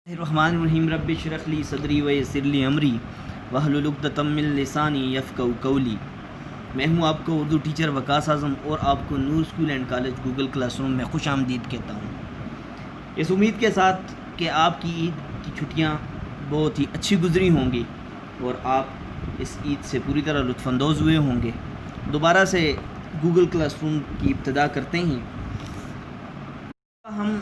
الرحمن الرحیم رب اشرح لی صدری ویسر لی امری واحلل عقدۃ من لسانی یفقہوا قولی۔ میں ہوں آپ کو اردو ٹیچر وقاص اعظم اور آپ کو Noor school and college Google classroom میں خوش آمدید کہتا ہوں، اس امید کے ساتھ کہ آپ کی عید کی چھٹیاں بہت ہی اچھی گزری ہوں گی اور آپ اس عید سے پوری طرح لطف اندوز ہوئے ہوں گے۔ دوبارہ سے گوگل کلاس روم کی ابتدا کرتے ہیں۔ ہم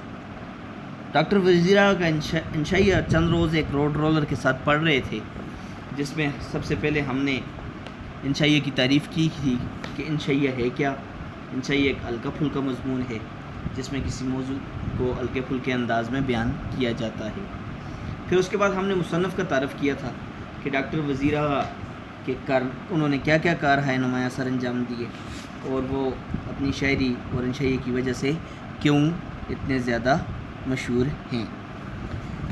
ڈاکٹر وزیرہ کا انشائیہ چند روز ایک روڈ رولر کے ساتھ پڑھ رہے تھے، جس میں سب سے پہلے ہم نے انشائیہ کی تعریف کی تھی کہ انشائیہ ہے کیا۔ انشائیہ ایک ہلکا پھلکا مضمون ہے جس میں کسی موضوع کو ہلکے پھلکے انداز میں بیان کیا جاتا ہے۔ پھر اس کے بعد ہم نے مصنف کا تعارف کیا تھا کہ ڈاکٹر وزیرہ کے انہوں نے کیا کیا کارہائے نمایاں سر انجام دیے اور وہ اپنی شاعری اور انشائیہ کی وجہ سے کیوں اتنے زیادہ مشہور ہیں۔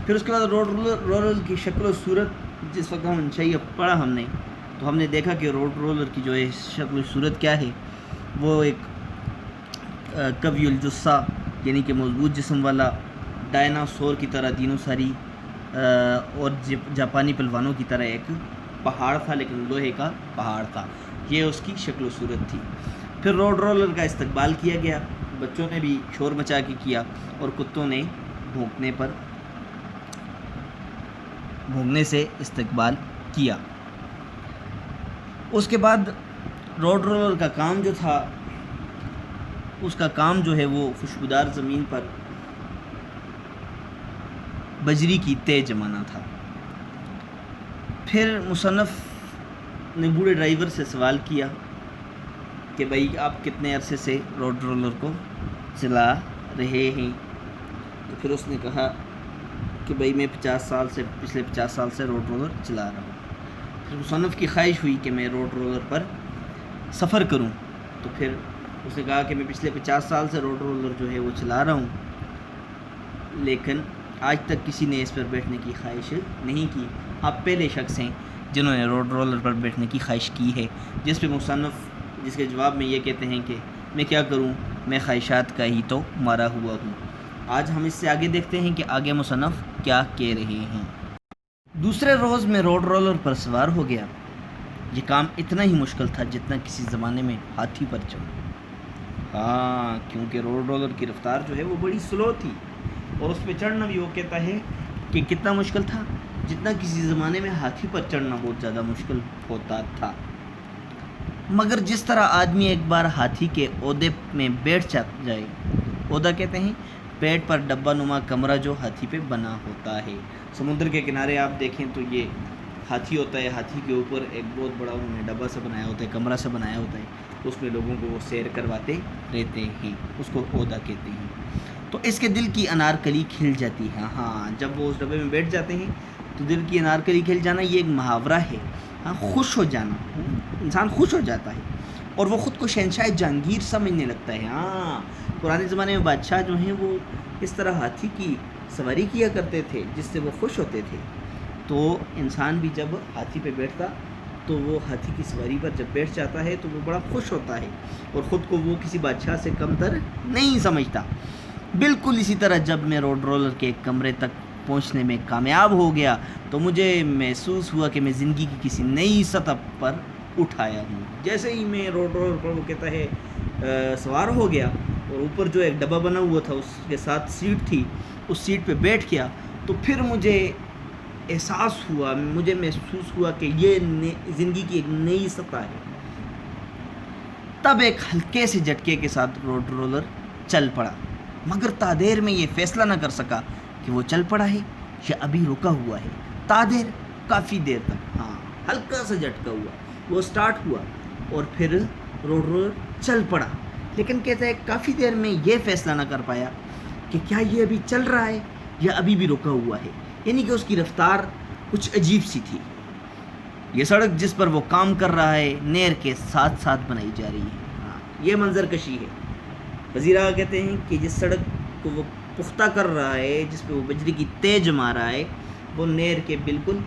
پھر اس کے بعد روڈ رولر کی شکل و صورت، جس وقت ہم انشائیہ پڑھا ہم نے تو ہم نے دیکھا کہ روڈ رولر کی جو ہے شکل و صورت کیا ہے، وہ ایک قوی الجثہ یعنی کہ مضبوط جسم والا ڈائناسور کی طرح دینوں ساری اور جاپانی پہلوانوں کی طرح ایک پہاڑ تھا، لیکن لوہے کا پہاڑ تھا۔ یہ اس کی شکل و صورت تھی۔ پھر روڈ رولر کا استقبال کیا گیا، بچوں نے بھی شور مچا کے کیا اور کتوں نے بھونکنے سے استقبال کیا۔ اس کے بعد روڈ رولر کا کام جو تھا، اس کا کام جو ہے وہ خوشبودار زمین پر بجری کی تہ جمانا تھا۔ پھر مصنف نے بوڑھے ڈرائیور سے سوال کیا کہ بھائی آپ کتنے عرصے سے روڈ رولر کو چلا رہے ہیں؟ تو پھر اس نے کہا کہ بھائی میں پچھلے 50 سال سے روڈ رولر چلا رہا ہوں۔ پھر مصنف کی خواہش ہوئی کہ میں روڈ رولر پر سفر کروں، تو پھر اس نے کہا کہ میں پچھلے 50 سال سے روڈ رولر جو ہے وہ چلا رہا ہوں، لیکن آج تک کسی نے اس پر بیٹھنے کی خواہش نہیں کی۔ آپ پہلے شخص ہیں جنہوں نے روڈ رولر پر بیٹھنے کی خواہش کی ہے۔ جس پہ مصنف جس کے جواب میں یہ کہتے ہیں کہ میں کیا کروں، میں خواہشات کا ہی تو مارا ہوا ہوں۔ آج ہم اس سے آگے دیکھتے ہیں کہ آگے مصنف کیا کہہ رہے ہیں۔ دوسرے روز میں روڈ رولر پر سوار ہو گیا۔ یہ کام اتنا ہی مشکل تھا جتنا کسی زمانے میں ہاتھی پر چڑھنا۔ کیونکہ روڈ رولر کی رفتار جو ہے وہ بڑی سلو تھی، اور اس پہ چڑھنا بھی وہ کہتا ہے کہ کتنا مشکل تھا جتنا کسی زمانے میں ہاتھی پر چڑھنا بہت زیادہ مشکل ہوتا تھا۔ مگر جس طرح آدمی ایک بار ہاتھی کے عہدے میں بیٹھ جائے، عہدہ کہتے ہیں پیٹ پر ڈبہ نما کمرہ جو ہاتھی پہ بنا ہوتا ہے۔ سمندر کے کنارے آپ دیکھیں تو یہ ہاتھی ہوتا ہے، ہاتھی کے اوپر ایک بہت بڑا انہوں نے ڈبہ سے بنایا ہوتا ہے، کمرہ سے بنایا ہوتا ہے، اس میں لوگوں کو وہ سیر کرواتے رہتے ہیں، اس کو عہدہ کہتے ہیں۔ تو اس کے دل کی انارکلی کھل جاتی ہے۔ جب وہ اس ڈبے میں بیٹھ جاتے ہیں تو دل کی انارکلی کھل جانا یہ ایک محاورہ ہے۔ خوش ہو جانا، انسان خوش ہو جاتا ہے اور وہ خود کو شہنشاہ جہانگیر سمجھنے لگتا ہے۔ پرانے زمانے میں بادشاہ جو ہیں وہ اس طرح ہاتھی کی سواری کیا کرتے تھے جس سے وہ خوش ہوتے تھے۔ تو انسان بھی جب ہاتھی پہ بیٹھتا تو وہ ہاتھی کی سواری پر جب بیٹھ جاتا ہے تو وہ بڑا خوش ہوتا ہے اور خود کو وہ کسی بادشاہ سے کم تر نہیں سمجھتا۔ بالکل اسی طرح جب میں روڈ رولر کے ایک کمرے تک پہنچنے میں کامیاب ہو گیا تو مجھے محسوس ہوا کہ میں زندگی کی کسی نئی سطح پر اٹھایا ہوں۔ جیسے ہی میں روڈ رولر پر وہ کہتا ہے سوار ہو گیا اور اوپر جو ایک ڈبہ بنا ہوا تھا اس کے ساتھ سیٹ تھی، اس سیٹ پہ بیٹھ گیا تو پھر مجھے احساس ہوا، مجھے محسوس ہوا کہ یہ زندگی کی ایک نئی سطح ہے۔ تب ایک ہلکے سے جھٹکے کے ساتھ روڈ رولر چل پڑا، مگر تادیر میں یہ فیصلہ نہ کر سکا کہ وہ چل پڑا ہے یا ابھی رکا ہوا ہے۔ تادیر کافی دیر تک ہلکا سا جھٹکا ہوا، وہ سٹارٹ ہوا اور پھر روڈ رولر چل پڑا، لیکن کہتا ہے کافی دیر میں یہ فیصلہ نہ کر پایا کہ کیا یہ ابھی چل رہا ہے یا ابھی بھی رکا ہوا ہے، یعنی کہ اس کی رفتار کچھ عجیب سی تھی۔ یہ سڑک جس پر وہ کام کر رہا ہے نہر کے ساتھ ساتھ بنائی جا رہی ہے۔ یہ منظر کشی ہے۔ وزیرہ کہتے ہیں کہ جس سڑک کو وہ پختہ کر رہا ہے، جس پہ وہ بجری کی تہ جما رہا ہے، وہ نہر کے بالکل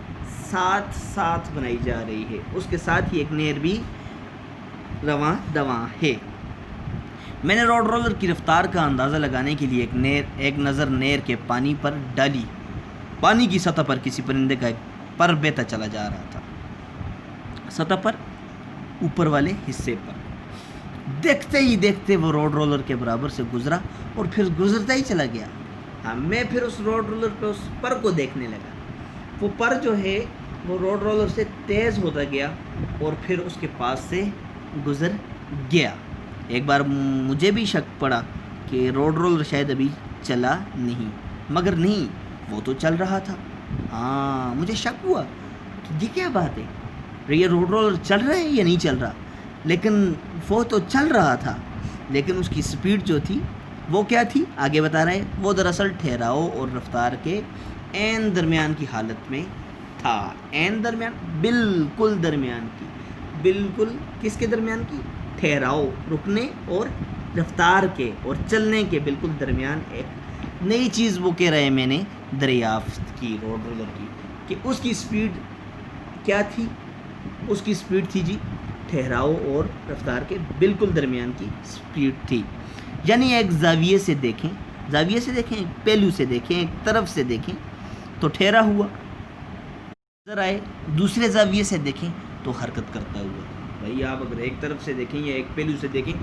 ساتھ ساتھ بنائی جا رہی ہے، اس کے ساتھ ہی ایک نہر بھی رواں دواں ہے۔ میں نے روڈ رولر کی رفتار کا اندازہ لگانے کے لیے ایک نظر نہر کے پانی پر ڈالی پانی کی سطح پر کسی پرندے کا ایک پر بہتا چلا جا رہا تھا، سطح پر، اوپر والے حصے پر۔ دیکھتے ہی دیکھتے وہ روڈ رولر کے برابر سے گزرا اور پھر گزرتا ہی چلا گیا۔ ہاں، میں پھر اس روڈ رولر پہ اس پر کو دیکھنے لگا۔ وہ پر جو ہے وہ روڈ رولر سے تیز ہوتا گیا اور پھر اس کے پاس سے گزر گیا۔ ایک بار مجھے بھی شک پڑا کہ روڈ رولر شاید ابھی چلا نہیں، مگر نہیں، وہ تو چل رہا تھا۔ ہاں، مجھے شک ہوا کہ یہ کیا بات ہے، یہ روڈ رولر چل رہا ہے یا نہیں چل رہا، لیکن وہ تو چل رہا تھا، لیکن اس کی سپیڈ جو تھی وہ کیا تھی، آگے بتا رہے ہیں، وہ دراصل ٹھہراؤ اور رفتار کے عین درمیان کی حالت میں تھا۔ عین درمیان، بالکل درمیان کی، بالکل کس کے درمیان کی، ٹھہراؤ، رکنے اور رفتار کے اور چلنے کے بالکل درمیان ایک نئی چیز وہ کہہ رہے ہیں میں نے دریافت کی روڈ رولر کی، کہ اس کی سپیڈ کیا تھی، اس کی سپیڈ تھی جی ٹھہراؤ اور رفتار کے بالکل درمیان کی سپیڈ تھی۔ یعنی ایک زاویے سے دیکھیں، ایک پہلو سے دیکھیں، ایک طرف سے دیکھیں تو ٹھہرا ہوا نظر آئے، دوسرے زاویے سے دیکھیں تو حرکت کرتا ہوا۔ بھائی آپ اگر ایک طرف سے دیکھیں یا ایک پہلو سے دیکھیں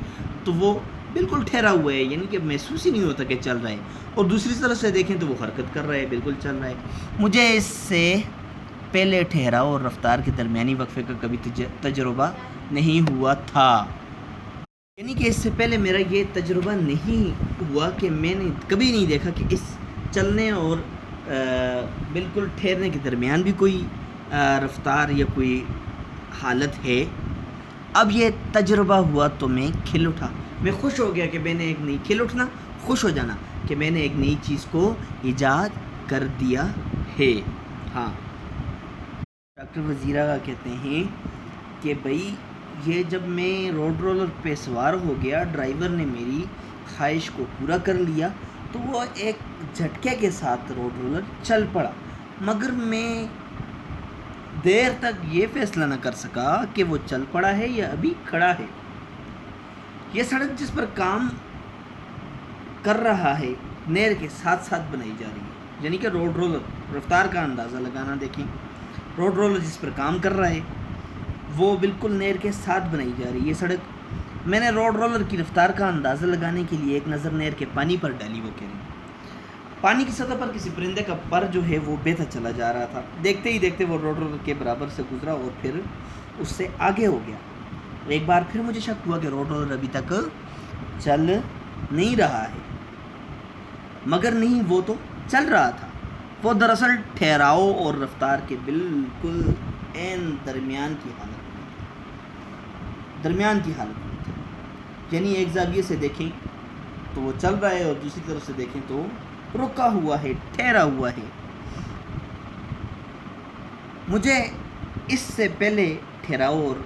تو وہ بالکل ٹھہرا ہوا ہے، یعنی کہ محسوس ہی نہیں ہوتا کہ چل رہا ہے، اور دوسری طرف سے دیکھیں تو وہ حرکت کر رہا ہے، بالکل چل رہا ہے۔ مجھے اس سے پہلے ٹھہراؤ اور رفتار کے درمیانی وقفے کا کبھی تجربہ نہیں ہوا تھا، یعنی کہ اس سے پہلے میرا یہ تجربہ نہیں ہوا کہ میں نے کبھی نہیں دیکھا کہ اس چلنے اور بالکل ٹھہرنے کے درمیان بھی کوئی رفتار یا کوئی حالت ہے۔ اب یہ تجربہ ہوا تو میں کھل اٹھا، میں خوش ہو گیا کہ میں نے ایک نئی، کھل اٹھنا، خوش ہو جانا کہ میں نے ایک نئی چیز کو ایجاد کر دیا ہے۔ ہاں، ڈاکٹر وزیرہ کا کہتے ہیں کہ بھائی یہ جب میں روڈ رولر پہ سوار ہو گیا، ڈرائیور نے میری خواہش کو پورا کر لیا تو وہ ایک جھٹکے کے ساتھ روڈ رولر چل پڑا، مگر میں دیر تک یہ فیصلہ نہ کر سکا کہ وہ چل پڑا ہے یا ابھی کھڑا ہے۔ یہ سڑک جس پر کام کر رہا ہے نہر کے ساتھ ساتھ بنائی جا رہی ہے، یعنی کہ روڈ رولر، رفتار کا اندازہ لگانا دیکھیں، روڈ رولر جس پر کام کر رہا ہے وہ بالکل نہر کے ساتھ بنائی جا رہی ہے سڑک۔ میں نے روڈ رولر کی رفتار کا اندازہ لگانے کے لیے ایک نظر نہر کے پانی پر ڈالی۔ وہ کہہ رہے ہیں پانی کی سطح پر کسی پرندے کا پر جو ہے وہ بہتا چلا جا رہا تھا۔ دیکھتے ہی دیکھتے وہ روڈ رولر کے برابر سے گزرا اور پھر اس سے آگے ہو گیا۔ ایک بار پھر مجھے شک ہوا کہ روڈ رولر ابھی تک چل نہیں رہا ہے، مگر نہیں، وہ تو چل رہا تھا، وہ دراصل ٹھہراؤ اور رفتار کے بالکل عین درمیان کی حالت میں تھا۔ یعنی ایک زاویے سے دیکھیں تو وہ چل رہا ہے اور دوسری طرف سے دیکھیں تو رکا ہوا ہے، ٹھہرا ہوا ہے۔ مجھے اس سے پہلے ٹھہراؤ اور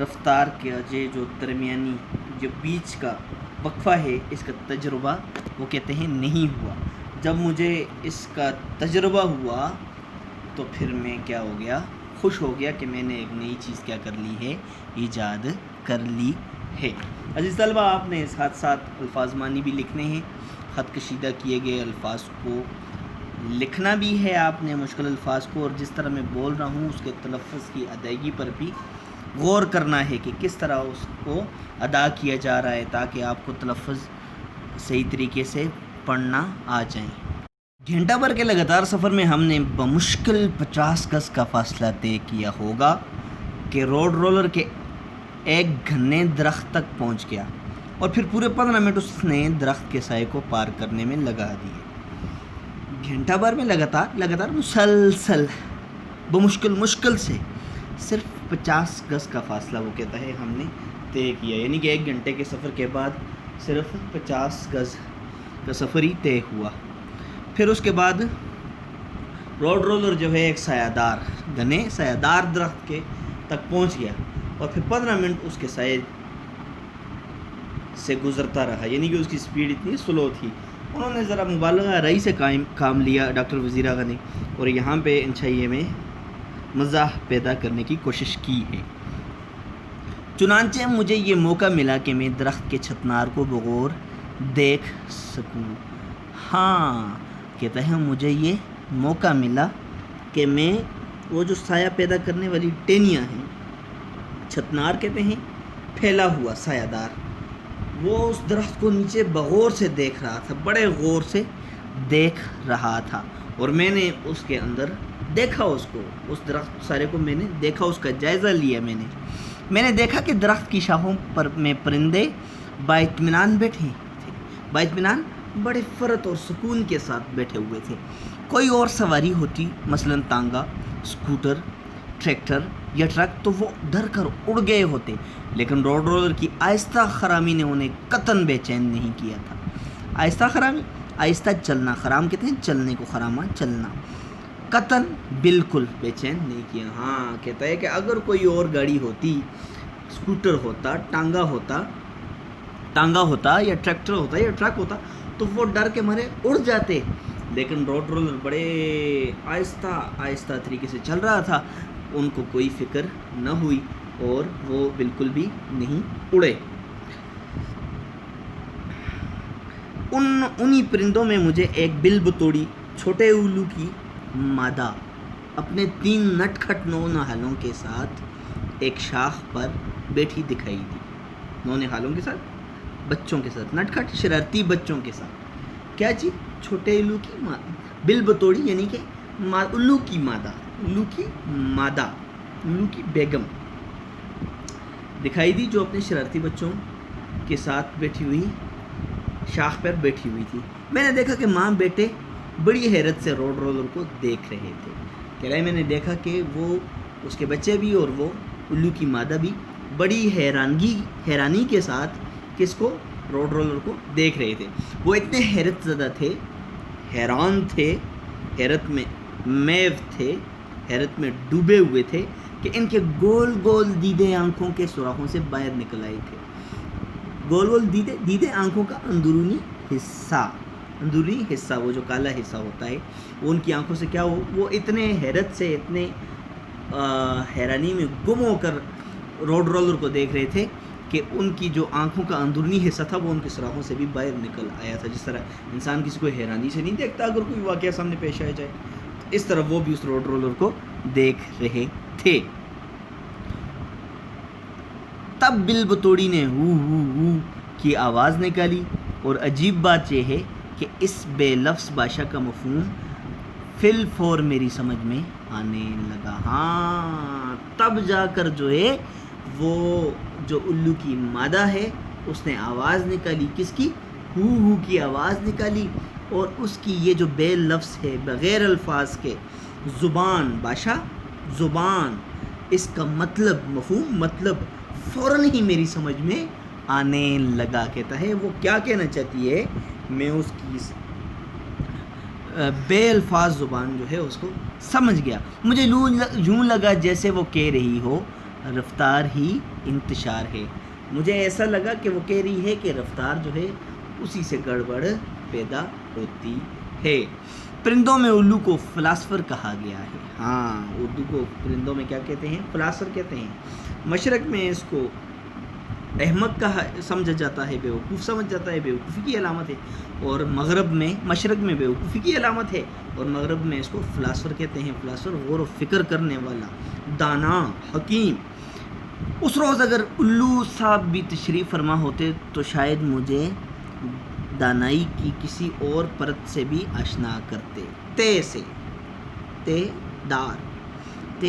رفتار کے جو درمیانی جو بیچ کا وقفہ ہے اس کا تجربہ وہ کہتے ہیں نہیں ہوا۔ جب مجھے اس کا تجربہ ہوا تو پھر میں کیا ہو گیا، خوش ہو گیا کہ میں نے ایک نئی چیز کیا کر لی ہے، ایجاد کر لی ہے۔ عزیز طلبہ، آپ نے ساتھ ساتھ الفاظ معنی بھی لکھنے ہیں، خط کشیدہ کیے گئے الفاظ کو لکھنا بھی ہے آپ نے، مشکل الفاظ کو، اور جس طرح میں بول رہا ہوں اس کے تلفظ کی ادائیگی پر بھی غور کرنا ہے کہ کس طرح اس کو ادا کیا جا رہا ہے تاکہ آپ کو تلفظ صحیح طریقے سے پڑھنا آ جائیں۔ گھنٹہ بھر کے لگاتار سفر میں ہم نے بمشکل 50 گز کا فاصلہ طے کیا ہوگا کہ روڈ رولر کے ایک گھنے درخت تک پہنچ گیا اور پھر پورے 15 منٹ اس نے درخت کے سائے کو پار کرنے میں لگا دیے۔ گھنٹہ بھر میں لگاتار مسلسل مشکل سے صرف 50 گز کا فاصلہ وہ کہتا ہے ہم نے طے کیا، یعنی کہ 1 گھنٹے کے سفر کے بعد صرف 50 گز کا سفر ہی طے ہوا۔ پھر اس کے بعد روڈ رولر جو ہے ایک گھنے سایہ دار درخت کے تک پہنچ گیا اور پھر 15 منٹ اس کے سائے سے گزرتا رہا، یعنی کہ اس کی سپیڈ اتنی سلو تھی۔ انہوں نے ذرا مبالغہ رائی سے کام لیا ڈاکٹر وزیر آغا نے، اور یہاں پہ انشائیے میں مزاح پیدا کرنے کی کوشش کی ہے۔ چنانچہ مجھے یہ موقع ملا کہ میں درخت کے چھتنار کو بغور دیکھ سکوں۔ ہاں، کہتا ہے مجھے یہ موقع ملا کہ میں وہ جو سایہ پیدا کرنے والی ٹینیاں ہیں، چھتنار کہتے ہیں پھیلا ہوا سایہ دار، وہ اس درخت کو نیچے بغور سے دیکھ رہا تھا، بڑے غور سے دیکھ رہا تھا، اور میں نے اس کے اندر دیکھا، اس کو، اس درخت سارے کو میں نے دیکھا، اس کا جائزہ لیا۔ میں نے دیکھا کہ درخت کی شاخوں پر میں پرندے بااطمینان بیٹھے تھے، بااطمینان بڑے فرت اور سکون کے ساتھ بیٹھے ہوئے تھے۔ کوئی اور سواری ہوتی، مثلاً تانگا، اسکوٹر، ٹریکٹر یا ٹرک، تو وہ ڈر کر اڑ گئے ہوتے، لیکن روڈ رولر کی آہستہ خرامی نے انہیں قطعاً بے چین نہیں کیا تھا۔ آہستہ خرامی، آہستہ چلنا، خرام کہتے ہیں چلنے کو، خراما چلنا، قطعاً بالکل بے چین نہیں کیا۔ ہاں، کہتا ہے کہ اگر کوئی اور گاڑی ہوتی، اسکوٹر ہوتا، ٹانگا ہوتا یا ٹریکٹر ہوتا یا ٹرک ہوتا، تو وہ ڈر کے مارے اڑ جاتے، لیکن روڈ رولر بڑے آہستہ طریقے سے چل رہا تھا، ان کو کوئی فکر نہ ہوئی اور وہ بالکل بھی نہیں اڑے۔ انہی پرندوں میں مجھے ایک بل بتوڑی چھوٹے الو کی مادہ اپنے 3 نٹ کھٹ نونہالوں کے ساتھ ایک شاخ پر بیٹھی دکھائی دی۔ نونہالوں کے ساتھ، بچوں کے ساتھ، نٹ کھٹ شرارتی بچوں کے ساتھ۔ کیا چیز؟ چھوٹے الو کی مادہ، بل بتوڑی یعنی کہ الو کی مادہ، الو کی بیگم دکھائی دی، جو اپنے شرارتی بچوں کے ساتھ بیٹھی ہوئی شاخ پر بیٹھی ہوئی تھی۔ میں نے دیکھا کہ ماں بیٹے بڑی حیرت سے روڈ رولر کو دیکھ رہے تھے۔ کہہ رہا ہے میں نے دیکھا کہ وہ، اس کے بچے بھی اور وہ الو کی مادہ بھی بڑی حیرانی کے ساتھ کس کو؟ روڈ رولر کو دیکھ رہے تھے۔ وہ اتنے حیرت زدہ تھے، حیران تھے، حیرت میں میو تھے، حیرت میں ڈوبے ہوئے تھے کہ ان کے گول گول دیدے آنکھوں کے سوراخوں سے باہر نکل آئے تھے۔ گول گول دیدے آنکھوں کا اندرونی حصہ، وہ جو کالا حصہ ہوتا ہے، وہ ان کی آنکھوں سے کیا ہو، وہ اتنے حیرت سے، اتنے حیرانی میں گم ہو کر روڈ رولر کو دیکھ رہے تھے کہ ان کی جو آنکھوں کا اندرونی حصہ تھا وہ ان کے سوراخوں سے بھی باہر نکل آیا تھا۔ جس طرح انسان کسی کو حیرانی سے نہیں دیکھتا اگر کوئی واقعہ سامنے پیش آ جائے، اس طرح وہ بھی اس روڈ رولر کو دیکھ رہے تھے۔ تب بل بتوڑی نے ہو ہو ہو کی آواز نکالی، اور عجیب بات یہ ہے کہ اس بے لفظ بادشاہ کا مفہوم فی الفور میری سمجھ میں آنے لگا۔ ہاں، تب جا کر جو ہے وہ جو الو کی مادہ ہے اس نے آواز نکالی، کس کی؟ ہو ہو کی آواز نکالی، اور اس کی یہ جو بے لفظ ہے، بغیر الفاظ کے، زبان، بادشاہ زبان، اس کا مطلب فوراً ہی میری سمجھ میں آنے لگا۔ کہتا ہے وہ کیا کہنا چاہتی ہے، میں اس کی بے الفاظ زبان جو ہے اس کو سمجھ گیا۔ مجھے یوں لگا جیسے وہ کہہ رہی ہو رفتار ہی انتشار ہے۔ مجھے ایسا لگا کہ وہ کہہ رہی ہے کہ رفتار جو ہے اسی سے گڑبڑ پیدا ہوتی ہے۔ پرندوں میں الو کو فلاسفر کہا گیا ہے۔ ہاں، اردو کو پرندوں میں کیا کہتے ہیں؟ فلاسفر کہتے ہیں۔ مشرق میں اس کو احمق سمجھا جاتا ہے، بیوقوف سمجھ جاتا ہے، بیوقوفی کی علامت ہے، اور مشرق میں بیوقوفی کی علامت ہے، اور مغرب میں اس کو فلاسفر کہتے ہیں۔ فلاسفر غور و فکر کرنے والا، دانا، حکیم۔ اس روز اگر الو صاحب بھی تشریف فرما ہوتے تو شاید مجھے دانائی کی کسی اور پرت سے بھی آشنا کرتے، تے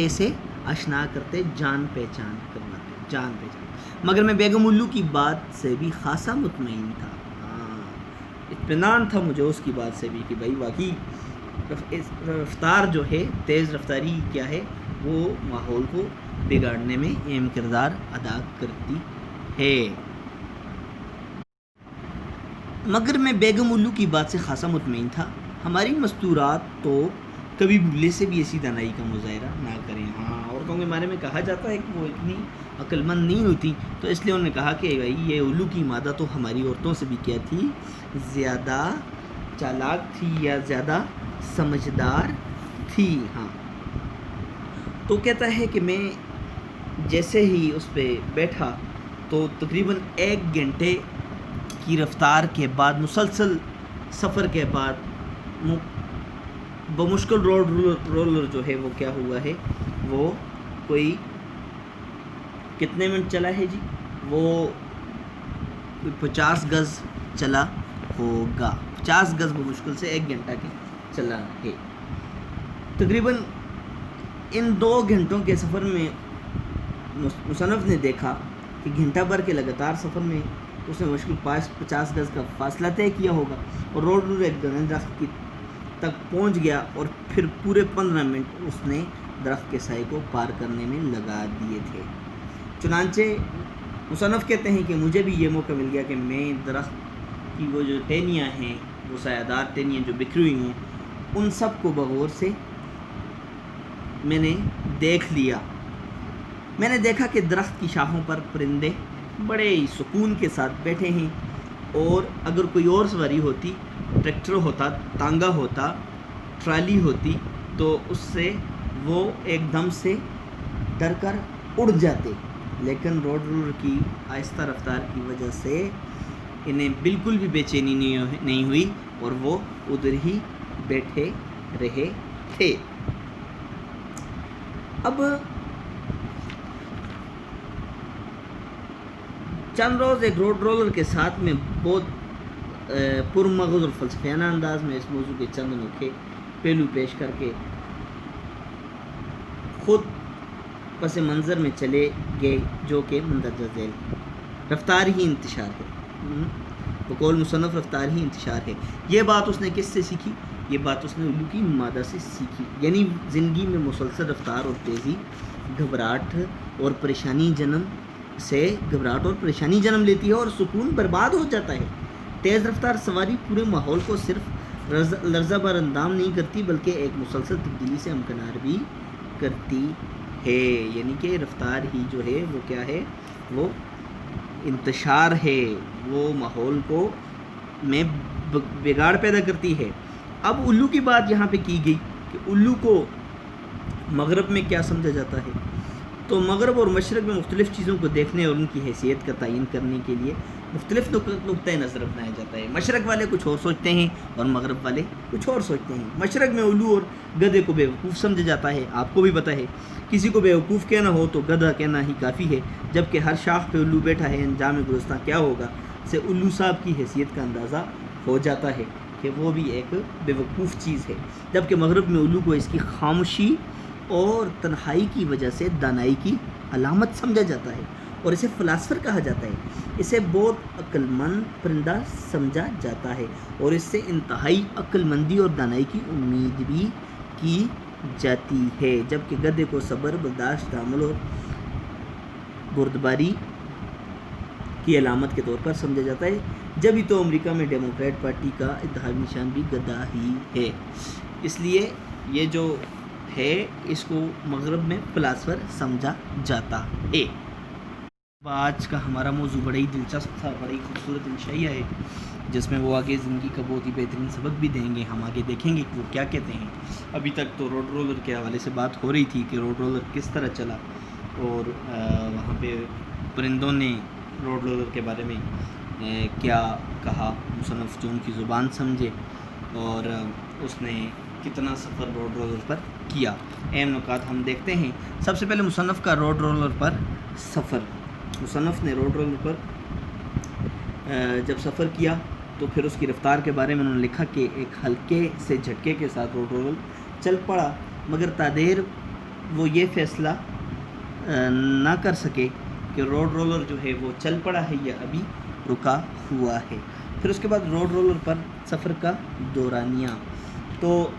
سے آشنا کرتے، جان پہچان کرواتے، مگر میں بیگم الو کی بات سے بھی خاصا مطمئن تھا۔ اطمینان تھا مجھے اس کی بات سے بھی کہ بھائی واقعی رفتار جو ہے، تیز رفتاری کیا ہے، وہ ماحول کو بگاڑنے میں اہم کردار ادا کرتی ہے۔ مگر میں بیگم الو کی بات سے خاصا مطمئن تھا۔ ہماری مستورات تو کبھی بھولے سے بھی ایسی دانائی کا مظاہرہ نہ کریں۔ ہاں، عورتوں کے بارے میں کہا جاتا ہے کہ وہ اتنی عقل مند نہیں ہوتی، تو اس لیے انہوں نے کہا کہ بھائی یہ الو کی مادہ تو ہماری عورتوں سے بھی کیا تھی، زیادہ چالاک تھی یا زیادہ سمجھدار تھی۔ ہاں، تو کہتا ہے کہ میں جیسے ہی اس پہ بیٹھا تو تقریباً 1 گھنٹے کی رفتار کے بعد، مسلسل سفر کے بعد، بمشکل روڈ رولر جو ہے وہ کیا ہوا ہے، وہ کوئی کتنے منٹ چلا ہے جی، وہ 50 گز چلا ہوگا، 50 گز بمشکل سے 1 گھنٹہ کے چلا ہے۔ تقریباً ان 2 گھنٹوں کے سفر میں مصنف نے دیکھا کہ گھنٹہ بھر کے لگاتار سفر میں اس نے مشکل 50 گز کا فاصلہ طے کیا ہوگا، اور روڈ ایک گھنے درخت کی تک پہنچ گیا، اور پھر پورے 15 منٹ اس نے درخت کے سائے کو پار کرنے میں لگا دیے تھے۔ چنانچہ مصنف کہتے ہیں کہ مجھے بھی یہ موقع مل گیا کہ میں درخت کی وہ جو ٹہنیاں ہیں، وہ سایہ دار ٹہنیاں جو بکھری ہوئی ہیں، ان سب کو بغور سے میں نے دیکھ لیا۔ میں نے دیکھا کہ درخت کی شاخوں پر پرندے بڑے ہی سکون کے ساتھ بیٹھے ہیں، اور اگر کوئی اور سواری ہوتی، ٹریکٹر ہوتا، تانگا ہوتا، ٹرالی ہوتی، تو اس سے وہ ایک دم سے ڈر کر اڑ جاتے، لیکن روڈ رولر کی آہستہ رفتار کی وجہ سے انہیں بالکل بھی بے چینی نہیں ہوئی، اور وہ ادھر ہی بیٹھے رہے تھے۔ اب چند روز ایک روڈ رولر کے ساتھ میں بہت پرمغز اور فلسفیانہ انداز میں اس موضوع کے چند انوکھے پہلو پیش کر کے خود پس منظر میں چلے گئے، جو کہ مندرجہ ذیل رفتار ہی انتشار ہے، بقول مصنف رفتار ہی انتشار ہے۔ یہ بات اس نے کس سے سیکھی؟ یہ بات اس نے الو کی مادہ سے سیکھی، یعنی زندگی میں مسلسل رفتار اور تیزی گھبراہٹ اور پریشانی جنم لیتی ہے، اور سکون برباد ہو جاتا ہے۔ تیز رفتار سواری پورے ماحول کو صرف لرزہ بار اندام نہیں کرتی، بلکہ ایک مسلسل تبدیلی سے امکنار بھی کرتی ہے، یعنی کہ رفتار ہی جو ہے وہ کیا ہے، وہ انتشار ہے، وہ ماحول کو میں بگاڑ پیدا کرتی ہے۔ اب الو کی بات یہاں پہ کی گئی کہ الو کو مغرب میں کیا سمجھا جاتا ہے، تو مغرب اور مشرق میں مختلف چیزوں کو دیکھنے اور ان کی حیثیت کا تعین کرنے کے لیے مختلف نقطۂ نظر اپنایا جاتا ہے۔ مشرق والے کچھ اور سوچتے ہیں اور مغرب والے کچھ اور سوچتے ہیں۔ مشرق میں الو اور گدھے کو بیوقوف سمجھا جاتا ہے، آپ کو بھی پتہ ہے، کسی کو بیوقوف کہنا ہو تو گدھا کہنا ہی کافی ہے، جبکہ ہر شاخ پہ الو بیٹھا ہے، انجام گلستان کیا ہوگا سے الو صاحب کی حیثیت کا اندازہ ہو جاتا ہے کہ وہ بھی ایک بیوقوف چیز ہے، جبکہ مغرب میں الو کو اس کی خاموشی اور تنہائی کی وجہ سے دانائی کی علامت سمجھا جاتا ہے، اور اسے فلاسفر کہا جاتا ہے۔ اسے بہت عقل مند پرندہ سمجھا جاتا ہے، اور اس سے انتہائی عقل مندی اور دانائی کی امید بھی کی جاتی ہے، جبکہ گدھے کو صبر، برداشت، تحمل اور بردباری کی علامت کے طور پر سمجھا جاتا ہے۔ جبھی تو امریکہ میں ڈیموکریٹ پارٹی کا انتہائی نشان بھی گدھا ہی ہے، اس لیے یہ جو ہے اس کو مغرب میں فلاسفر سمجھا جاتا ہے۔ آج کا ہمارا موضوع بڑا ہی دلچسپ تھا، بڑا ہی خوبصورت انشائیہ ہے، جس میں وہ آگے زندگی کا بہت ہی بہترین سبق بھی دیں گے، ہم آگے دیکھیں گے کہ وہ کیا کہتے ہیں۔ ابھی تک تو روڈ رولر کے حوالے سے بات ہو رہی تھی کہ روڈ رولر کس طرح چلا، اور وہاں پہ پرندوں نے روڈ رولر کے بارے میں کیا کہا، مصنف جو ان کی زبان سمجھے، اور اس نے کتنا سفر روڈ رولر پر کیا۔ اہم نکات ہم دیکھتے ہیں۔ سب سے پہلے مصنف کا روڈ رولر پر سفر۔ مصنف نے روڈ رولر پر جب سفر کیا تو پھر اس کی رفتار کے بارے میں انہوں نے لکھا کہ ایک ہلکے سے جھٹکے کے ساتھ روڈ رولر چل پڑا، مگر تادیر وہ یہ فیصلہ نہ کر سکے کہ روڈ رولر جو ہے وہ چل پڑا ہے یا ابھی رکا ہوا ہے۔ پھر اس کے بعد روڈ رولر پر سفر کا دورانیہ۔ تو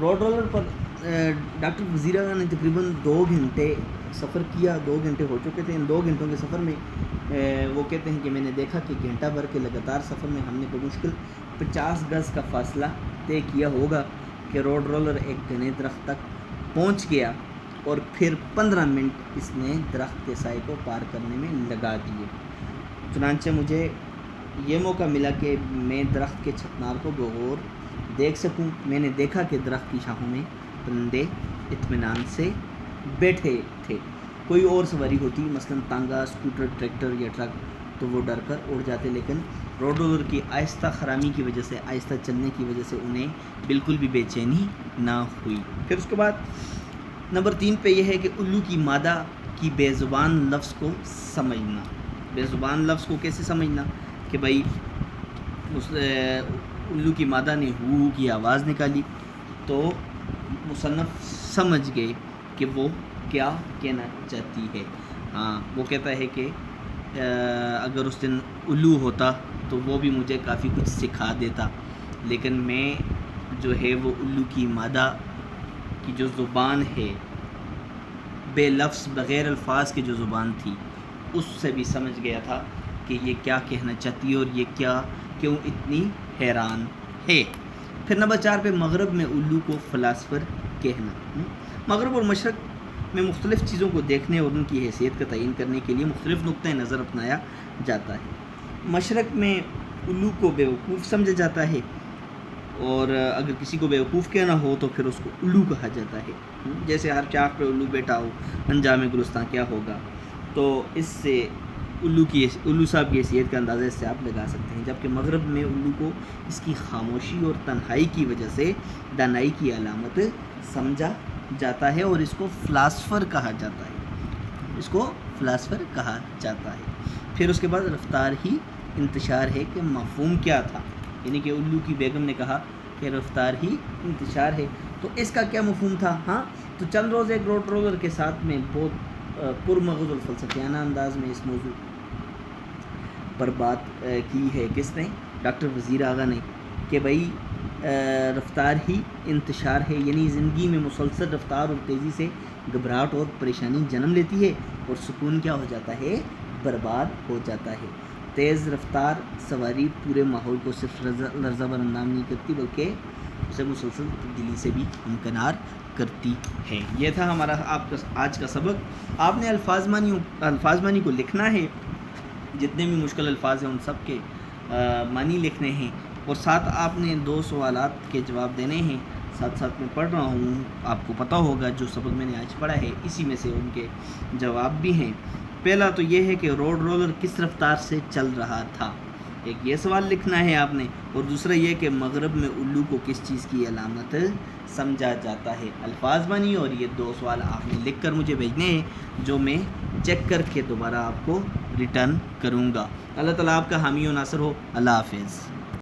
روڈ رولر پر ڈاکٹر وزیر اعلیٰ نے تقریباً 2 گھنٹے سفر کیا، 2 گھنٹے ہو چکے تھے۔ ان 2 گھنٹوں کے سفر میں وہ کہتے ہیں کہ میں نے دیکھا کہ گھنٹہ بھر کے لگاتار سفر میں ہم نے بمشکل 50 گز کا فاصلہ طے کیا ہوگا کہ روڈ رولر ایک گھنے درخت تک پہنچ گیا، اور پھر 15 منٹ اس نے درخت کے سائے کو پار کرنے میں لگا دیے۔ چنانچہ مجھے یہ موقع ملا کہ میں درخت کے چھتنار کو بغور دیکھ سکوں۔ میں نے دیکھا کہ درخت کی شاخوں میں پرندے اطمینان سے بیٹھے تھے۔ کوئی اور سواری ہوتی، مثلاً تانگا، اسکوٹر، ٹریکٹر یا ٹرک، تو وہ ڈر کر اڑ جاتے، لیکن روڈ رولر کی آہستہ خرامی کی وجہ سے، آہستہ چلنے کی وجہ سے انہیں بالکل بھی بے چینی نہ ہوئی۔ پھر اس کے بعد نمبر 3 پہ یہ ہے کہ الو کی مادہ کی بے زبان لفظ کو سمجھنا۔ بے زبان لفظ کو کیسے سمجھنا کہ بھائی اس الو کی مادہ نے ہو کی آواز نکالی تو مصنف سمجھ گئے کہ وہ کیا کہنا چاہتی ہے۔ ہاں، وہ کہتا ہے کہ اگر اس دن الو ہوتا تو وہ بھی مجھے کافی کچھ سکھا دیتا، لیکن میں جو ہے وہ الو کی مادہ کی جو زبان ہے، بے لفظ بغیر الفاظ کی جو زبان تھی، اس سے بھی سمجھ گیا تھا کہ یہ کیا کہنا چاہتی ہے اور یہ کیوں اتنی حیران ہے۔ پھر نمبر 4 پہ مغرب میں الو کو فلاسفر کہنا۔ مغرب اور مشرق میں مختلف چیزوں کو دیکھنے اور ان کی حیثیت کا تعین کرنے کے لیے مختلف نقطۂ نظر اپنایا جاتا ہے۔ مشرق میں الو کو بیوقوف سمجھا جاتا ہے، اور اگر کسی کو بیوقوف کہنا ہو تو پھر اس کو الو کہا جاتا ہے۔ جیسے ہر چاک پہ الو بیٹھا ہو، انجام گلستان کیا ہوگا، تو اس سے الو صاحب کی حیثیت کا اندازہ اس سے آپ لگا سکتے ہیں۔ جبکہ مغرب میں الو کو اس کی خاموشی اور تنہائی کی وجہ سے دانائی کی علامت سمجھا جاتا ہے اور اس کو فلاسفر کہا جاتا ہے، اس کو فلاسفر کہا جاتا ہے۔ پھر اس کے بعد رفتار ہی انتشار ہے کہ مفہوم کیا تھا، یعنی کہ الو کی بیگم نے کہا کہ رفتار ہی انتشار ہے، تو اس کا کیا مفہوم تھا؟ ہاں، تو چند روز ایک روڈ رولر کے ساتھ میں بہت پرمغز الفلسفیانہ انداز میں اس موضوع پر بات کی ہے۔ کس نے؟ ڈاکٹر وزیر آغا نے، کہ بھائی رفتار ہی انتشار ہے، یعنی زندگی میں مسلسل رفتار اور تیزی سے گھبراہٹ اور پریشانی جنم لیتی ہے اور سکون کیا ہو جاتا ہے؟ برباد ہو جاتا ہے۔ تیز رفتار سواری پورے ماحول کو صرف لرزہ بر اندام نہیں کرتی بلکہ اسے مسلسل تبدیلی سے بھی ہمکنار کرتی ہے۔ یہ تھا ہمارا آپ کا آج کا سبق۔ آپ نے الفاظ معنی کو لکھنا ہے، جتنے بھی مشکل الفاظ ہیں ان سب کے معنی لکھنے ہیں، اور ساتھ آپ نے 2 سوالات کے جواب دینے ہیں۔ ساتھ میں پڑھ رہا ہوں، آپ کو پتہ ہوگا جو سبق میں نے آج پڑھا ہے اسی میں سے ان کے جواب بھی ہیں۔ پہلا تو یہ ہے کہ روڈ رولر کس رفتار سے چل رہا تھا، ایک یہ سوال لکھنا ہے آپ نے، اور دوسرا یہ کہ مغرب میں الو کو کس چیز کی علامت سمجھا جاتا ہے۔ الفاظ بانی اور یہ 2 سوال آپ نے لکھ کر مجھے بھیجنے ہیں، جو میں چیک کر کے دوبارہ آپ کو ریٹرن کروں گا۔ اللہ تعالیٰ آپ کا حامی و ناصر ہو۔ اللہ حافظ۔